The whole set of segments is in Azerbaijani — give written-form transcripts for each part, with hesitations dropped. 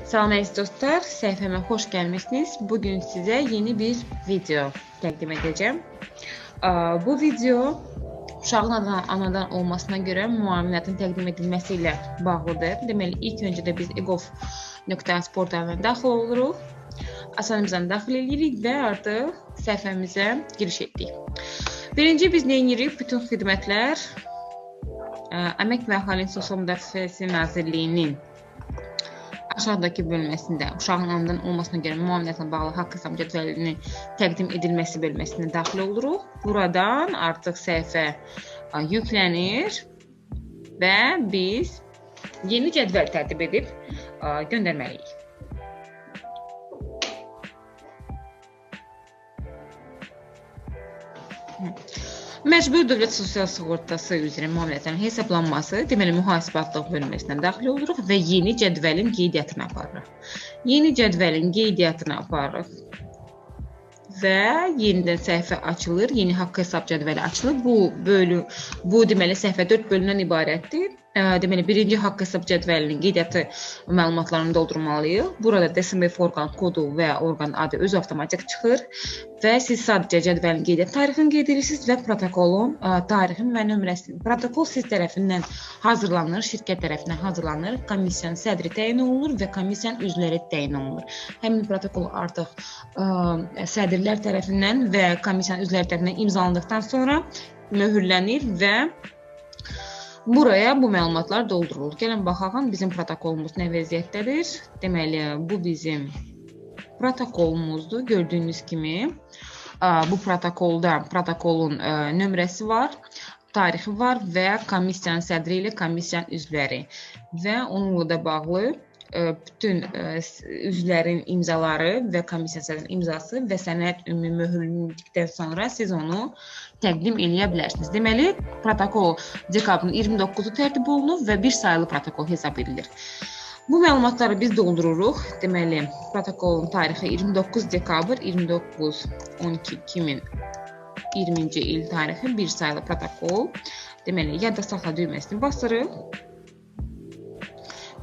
Salam əziz dostlar, səhifəmə xoş gəlmişsiniz. Bugün sizə yeni bir video təqdim edəcəm. Bu video uşağın anadan olmasına görə müavinətin təqdim edilməsi ilə bağlıdır. Deməli, ilk öncə də biz egov.az portalına daxil oluruq. Asanımızdan daxil edirik və artıq səhifəmizə giriş etdik. Birinci biz nə edirik? Bütün xidmətlər Əmək və Əhalinin Sosial Müdafiəsi Nazirliyinin aşağıdakı bölməsində uşağın anadan olmasına görə müavinətlə bağlı haqq hesab cədvəlinin təqdim edilməsi bölməsinə daxil oluruq. Buradan artıq səhifə yüklənir və biz yeni cədvəl tərtib edib göndərməliyik. Məcburi dövlət sosial sığortası üzrə müavinətlərin hesablanması, deməli, mühasibatlıq bölməsindən daxil oluruq və yeni cədvəlin qeydiyyatını aparırıq. Yeni cədvəlin qeydiyyatını aparırıq və yenidən səhifə açılır, yeni haqq hesab cədvəli açılır. Bu deməli, səhifə 4 bölümdən ibarətdir. Deməli, birinci haqq hesab cədvəlinin qeydiyyatı məlumatlarını doldurmalıyıq. Burada DSMF orqan kodu və orqan adı öz avtomatik çıxır və siz sadəcə cədvəlin qeydiyyat tarixini qeyd edirsiniz və protokolun tarixini və nömrəsini. Protokol siz tərəfindən hazırlanır, şirkət tərəfindən hazırlanır, komissiyanın sədri təyin olunur və komissiyanın üzvləri təyin olunur. Həmin protokol artıq sədrlər tərəfindən və komissiyanın üzvləri tərəfindən imzalandıqdan sonra möhürlənir və buraya bu məlumatlar doldurulur. Gəlin baxaq, bizim protokolumuz nə vəziyyətdədir? Deməli, bu bizim protokolumuzdur. Gördüyünüz kimi bu protokolun nömrəsi var, tarixi var və komissiyanın sədri ilə komissiyanın üzvləri və onunla da bağlı bütün üzvlərin imzaları və komissiya sədrinin imzası və sənəd ümumi möhürlendikdən sonra siz onu təqdim eləyə bilərsiniz. Deməli, protokol dekabrın 29-u tərtib olunub və bir sayılı protokol hesab edilir. Bu məlumatları biz doldururuq. Deməli, protokolun tarixi 29 dekabr 29/12/2020-ci il tarixi bir sayılı protokol. Deməli, yadda saxla düyməsini basırıq.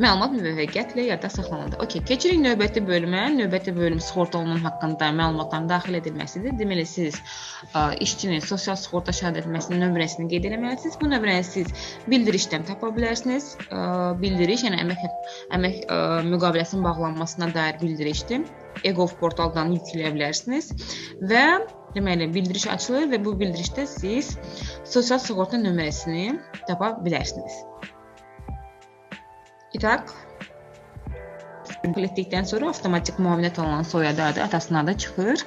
Məlumat müvəffəqiyyətlə yadda saxlanıldı. Keçirik növbəti bölümə. Növbəti bölüm sığortalının haqqında məlumatların daxil edilməsidir. Deməli, siz işçinin sosial sığorta şəhadətnaməsinin nömrəsini qeyd etməlisiniz. Bu nömrəni siz bildirişdən tapa bilərsiniz. Bildiriş, yəni əmək müqaviləsinin bağlanmasına dair bildirişdir. Egov portaldan yükləyə bilərsiniz və deməli, bildiriş açılır və bu bildirişdə siz sosial sığorta nömrəsini tapa bilərsiniz. Qəbul etdikdən sonra avtomatik müavinət alınan soyadı adı, atasının adı çıxır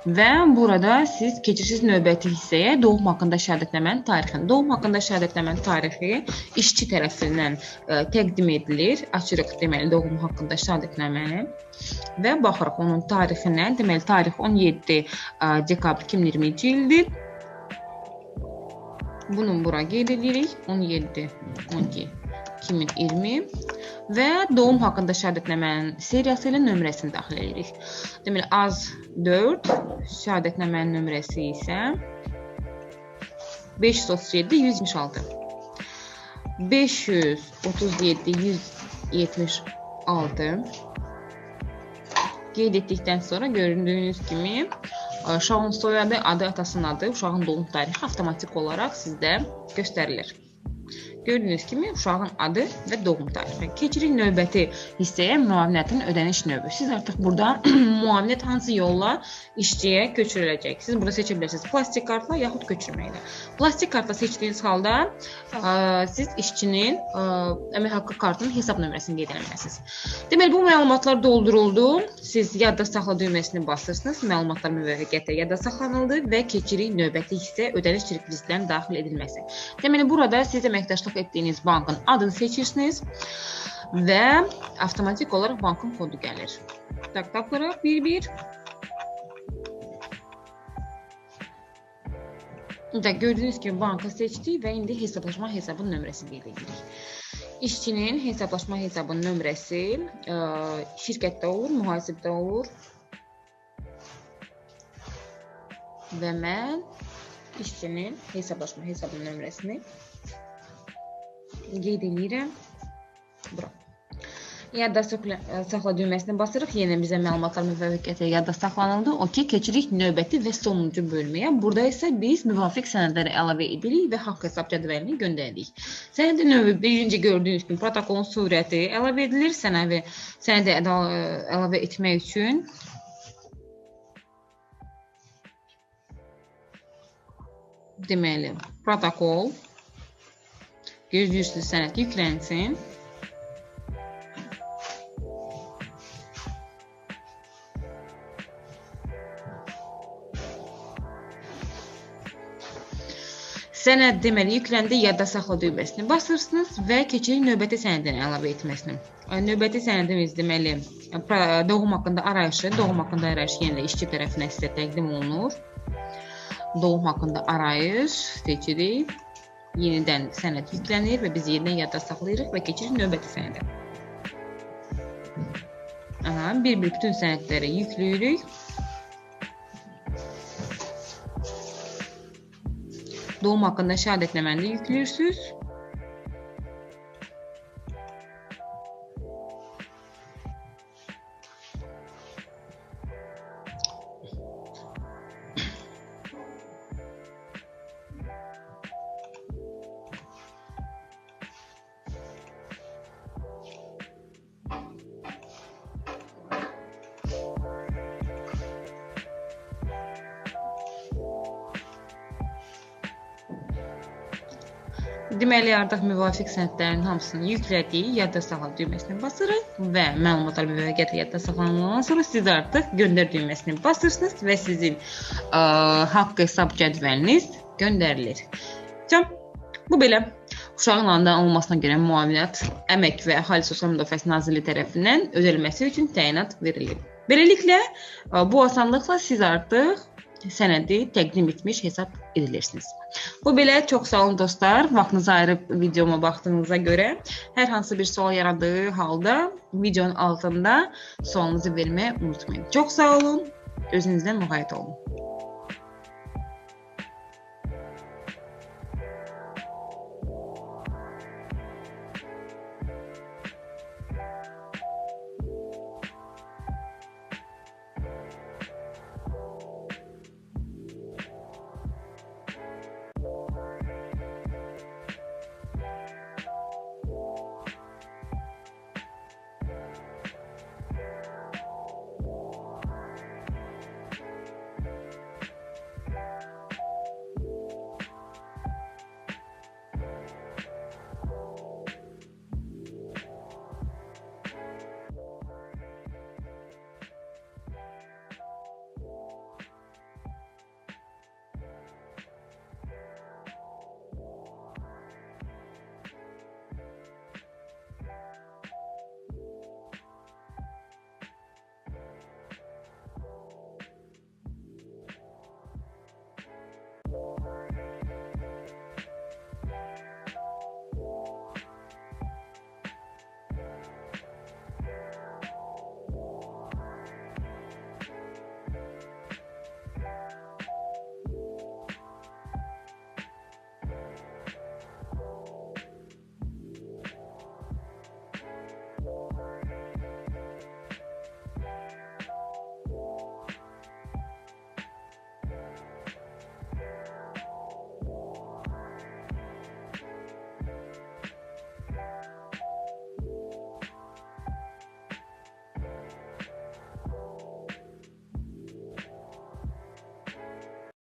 və burada siz keçirsiniz növbəti hissəyə doğum haqqında şəhadətnamənin tarixini. Doğum haqqında şəhadətnamənin tarixi işçi tərəfindən təqdim edilir. Açırıq deməli doğum haqqında şəhadətnaməni və baxırıq onun tarixinə. Deməli, tarix 17 dekabr 2020-ci ildir. Bunu bura qeyd edirik. 17/12/2020 və doğum haqqında şəhadətnamənin seriyası ilə nömrəsini daxil edirik. Deməli, AZ4 şəhadətnamənin nömrəsi isə 537-176. 537-176 qeyd etdikdən sonra gördüyünüz kimi uşağın soyadı, adı, atasının adı, uşağın doğum tarixi avtomatik olaraq sizdə göstərilir. Gördüyünüz kimi uşağın adı və doğum tarixi. Keçirik növbəti hissəyə, müavinətin ödəniş növü. Siz artıq burada müavinət hansı yolla işçiyə köçürüləcək. Siz burada seçə bilərsiniz plastik kartla yaxud köçürməklə. Plastik kartla seçdiyiniz halda siz işçinin əmək haqqı kartının hesab nömrəsini qeyd etməlisiniz. Deməli, bu məlumatlar dolduruldu. Siz yadda saxla düyməsini basırsınız. Məlumatlar müvəffəqiyyətlə yadda saxlanıldı və keçirik növbəti hissə ödəniş çeklistindən daxil edilməsi. Deməli, burada siz əməkdaşlıq etdiyiniz bankın adını seçirsiniz və avtomatik olaraq bankın kodu gəlir. Tapırıq 1-1. Gördüyünüz kimi bankı seçdik və indi hesablaşma hesabının nömrəsini qeyd edirik. İşçinin hesablaşma hesabının nömrəsi şirkətdə olur, mühasibdə olur və mən işçinin hesablaşma hesabının nömrəsini qeyd edirəm. Bura. Yadda saxla düyməsini basırıq. Yenə bizə məlumatlar müvəffəqiyyətlə yadda saxlanıldı. OK, keçirik növbəti və sonuncu bölməyə. Burada isə biz müvafiq sənədləri əlavə edirik və haqq hesab cədvəlini göndəririk. Sənədin növü birinci gördüyünüz kimi protokolun surəti əlavə edilir. Sənədi əlavə etmək üçün deməli, protokol gözləyirsiniz, sənəd yüklənsin. Sənəd deməli yükləndi, yadda saxla düyməsini basırsınız və keçirik növbəti sənədin əlavə etməsini. Növbəti sənədimiz deməli doğum haqqında arayışı. Doğum haqqında arayış yenə də işçi tərəfindən sizə təqdim olunur. Doğum haqqında arayış seçirik. Yenidən sənəd yüklənir və biz yenidən yadda saxlayırıq və keçirik növbəti sənədə. Bir-bir bütün sənədləri yükləyirik. Doğum haqqında şəhadətnaməni də yükləyirsiniz. Deməli, artıq müvafiq sənədlərin hamısını yüklədik, yadda saxla düyməsini basırıq və məlumatlar müvəffəqiyyətlə yadda saxlanılandan sonra siz artıq göndər düyməsini basırsınız və sizin haqq hesab cədvəliniz göndərilir. Bu belə. Uşağın anadan olmasına görə müavinət, Əmək və Əhali Sosial Müdafiəsi Nazirliyi tərəfindən ödənilməsi üçün təyinat verilir. Beləliklə, bu asanlıqla siz artıq sənədi təqdim etmiş hesab edilirsiniz. Bu belə, çox sağ olun dostlar. Vaxtınızı ayırıb videoma baxdığınıza görə. Hər hansı bir sual yaradığı halda videonun altında sualınızı verməyi unutmayın. Çox sağ olun. Özünüzdən müğayət olun.